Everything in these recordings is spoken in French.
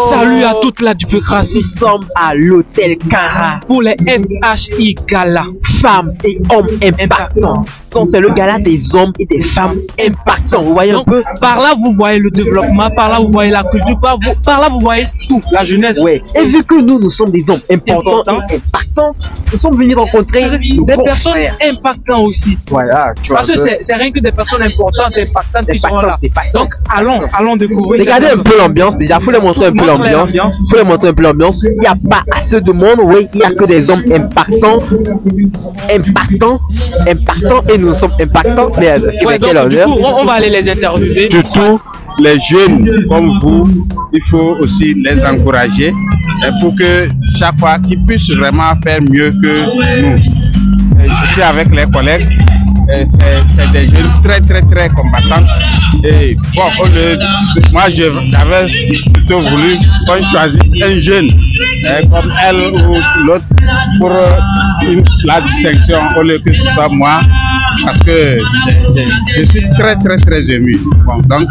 Salut à toute la dupécratie. Nous sommes à l'hôtel Cara pour les FHI Gala. Femmes et hommes impactants. C'est le gala des hommes et des femmes impactants. Vous voyez. Donc, un peu. Par là, vous voyez le développement, par là, vous voyez la culture, par là, vous voyez tout, la jeunesse. Ouais. Et vu que nous sommes des hommes importants et impactants, nous sommes venus rencontrer des personnes impactantes aussi. Voilà. Parce que c'est rien que des personnes importantes et impactantes qui sont là. Donc, allons découvrir. Regardez un peu l'ambiance. Déjà, faut les montrer un peu l'ambiance. Faut les montrer un peu l'ambiance. Il n'y a pas assez de monde. Oui, il n'y a que des hommes impactants, et nous sommes impactants. Mais ouais, donc, du coup, on va aller les interviewer. Surtout les jeunes comme vous, il faut aussi les encourager pour que chaque fois qu'ils puissent vraiment faire mieux que nous. Je suis avec les collègues. C'est des jeunes très combattants. Et bon, moi j'avais plutôt voulu qu'on choisisse un jeune comme elle ou l'autre pour la distinction au lieu que ce soit moi, parce que je suis très ému. Bon, donc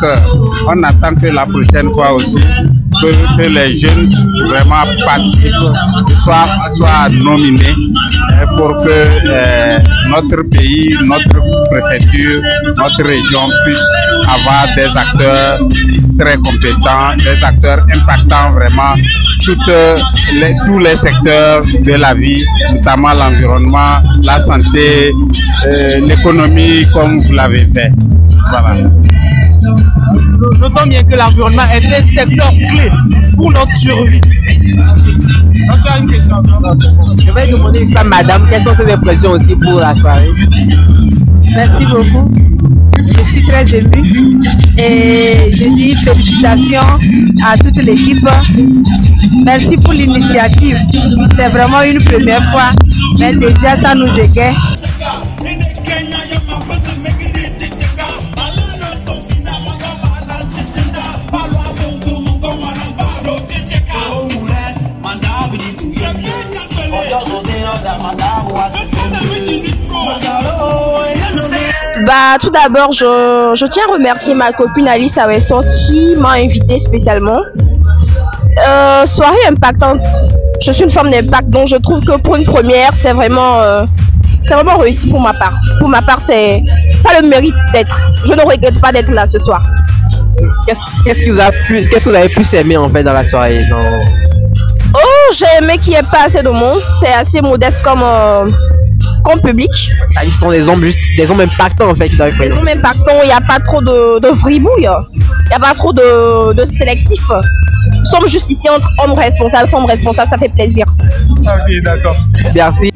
on attend que la prochaine fois aussi que les jeunes vraiment participent, soient nominés pour que notre pays, notre préfecture, notre région puisse avoir des acteurs très compétents, des acteurs impactant vraiment tous les secteurs de la vie, notamment l'environnement, la santé, l'économie, comme vous l'avez fait. Voilà. Notons bien que l'environnement est un secteur clé pour notre survie. Donc, tu as une question. Je vais demander à madame quelles sont ses impressions aussi pour la soirée. Merci beaucoup. Je suis très émue et je dis félicitations à toute l'équipe. Merci pour l'initiative. C'est vraiment une première fois, mais déjà ça nous égaye. Tout d'abord, je tiens à remercier ma copine Alice Awesso qui m'a invité spécialement. Soirée impactante. Je suis une femme d'impact, donc je trouve que pour une première, c'est vraiment réussi pour ma part. Pour ma part, ça le mérite d'être. Je ne regrette pas d'être là ce soir. Qu'est-ce que vous avez pu aimer en fait dans la soirée? Oh, j'ai aimé qu'il n'y ait pas assez de monde. C'est assez modeste comme public. Ils sont des hommes impactants en fait. Des hommes impactants, il n'y a pas trop de fribouille, il n'y a pas trop de sélectif. Nous sommes juste ici entre hommes responsables, femmes responsables, ça fait plaisir. Ok, d'accord. Merci.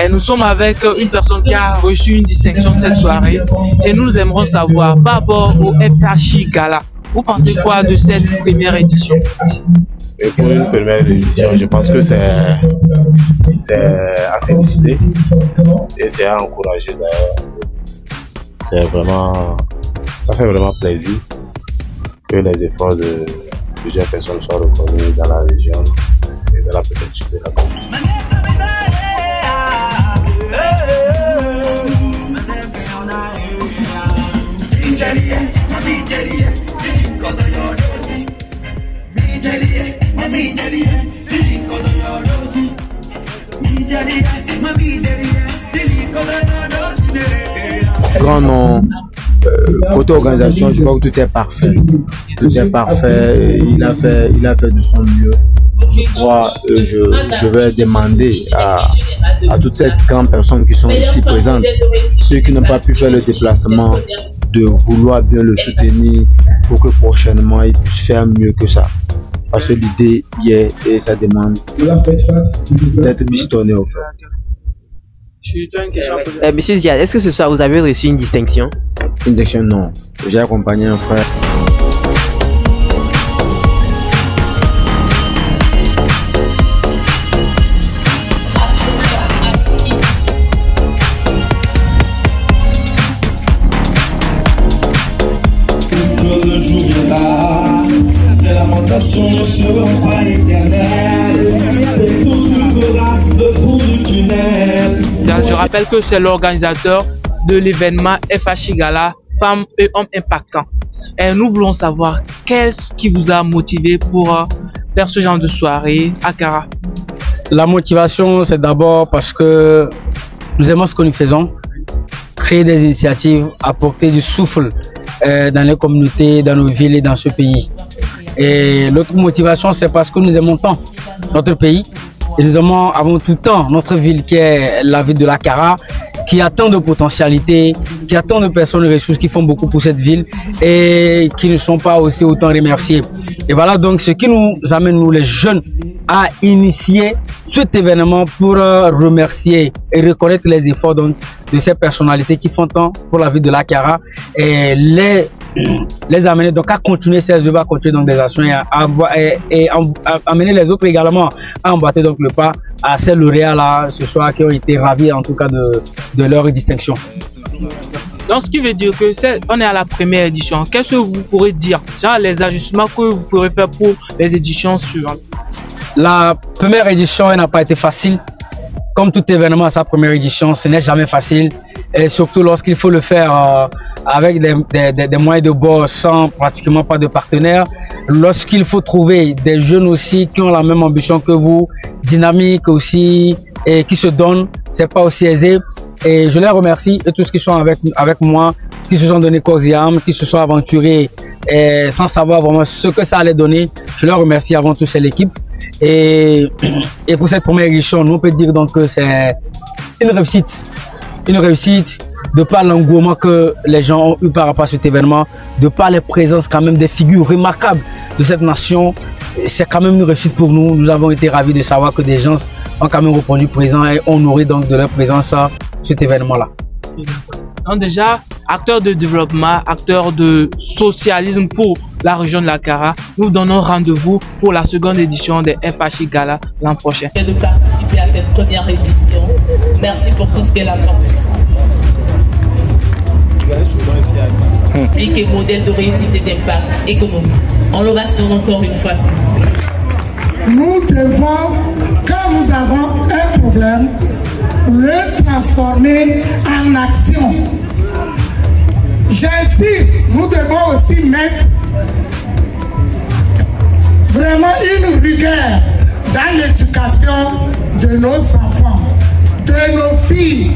Et nous sommes avec une personne qui a reçu une distinction cette soirée et nous aimerons savoir par rapport au FHI Gala. Vous pensez quoi de cette première édition? Et pour une première édition, je pense que c'est à féliciter et c'est à encourager d'ailleurs. Ça fait vraiment plaisir que les efforts de plusieurs personnes soient reconnus dans la région et dans la préfecture de la commune. Grand nom, côté organisation, je crois que tout est parfait. Tout est parfait. Il a fait de son mieux. Je crois, je vais demander à toutes ces grandes personnes qui sont ici présentes, ceux qui n'ont pas pu faire le déplacement, de vouloir bien le soutenir pour que prochainement il puisse faire mieux que ça. Parce que l'idée y est et ça demande d'être bistonné au fait. Monsieur Ziad, est-ce que ce soir vous avez reçu une distinction? Une distinction, non. J'ai accompagné un frère. le jour viendra, tes lamentations ne seront pas éternelles, et tout tu verras le bout du tunnel. Je rappelle que c'est l'organisateur de l'événement FHI Gala Femmes et Hommes Impactants. Et nous voulons savoir qu'est-ce qui vous a motivé pour faire ce genre de soirée à Kara. La motivation, c'est d'abord parce que nous aimons ce que nous faisons, créer des initiatives, apporter du souffle dans les communautés, dans nos villes et dans ce pays. Et l'autre motivation, c'est parce que nous aimons tant notre pays et nous aimons avant tout temps notre ville qui est la ville de la Kara, qui a tant de potentialités, qui a tant de personnes et ressources qui font beaucoup pour cette ville et qui ne sont pas aussi autant remerciées. Et voilà donc ce qui nous amène, nous les jeunes, à initier cet événement pour remercier et reconnaître les efforts donc, de ces personnalités qui font tant pour la ville de la Kara et les amener donc à continuer ces œuvres, à continuer donc des actions et amener les autres également à emboîter donc le pas à ces lauréats là ce soir qui ont été ravis en tout cas de leur distinction. Donc ce qui veut dire que on est à la première édition. Qu'est-ce que vous pourrez dire, genre les ajustements que vous pourrez faire pour les éditions suivantes? La première édition n'a pas été facile. Comme tout événement à sa première édition, ce n'est jamais facile. Et surtout lorsqu'il faut le faire avec des moyens de bord sans pratiquement pas de partenaires. Lorsqu'il faut trouver des jeunes aussi qui ont la même ambition que vous, dynamiques aussi, et qui se donnent, c'est pas aussi aisé. Et je les remercie et tous ceux qui sont avec moi, qui se sont donné corps et âme, qui se sont aventurés sans savoir vraiment ce que ça allait donner. Je les remercie avant tout, c'est l'équipe. Et pour cette première édition, nous on peut dire donc que c'est une réussite de par l'engouement que les gens ont eu par rapport à cet événement, de par les présences quand même des figures remarquables de cette nation. C'est quand même une réussite pour nous. Nous avons été ravis de savoir que des gens ont quand même répondu présent et honoré donc de leur présence à cet événement-là. Donc déjà, acteur de développement, acteur de socialisme pour la région de la Kara, nous donnons rendez-vous pour la seconde édition des FHI Gala l'an prochain. De participer à cette première édition. Merci pour tout ce qu'elle apporte. Et que modèle de réussite et d'impact économique. On l'ovationne encore une fois. Nous devons, quand nous avons un problème, le transformer en action. J'insiste, nous devons aussi mettre vraiment une rigueur dans l'éducation de nos enfants, de nos filles.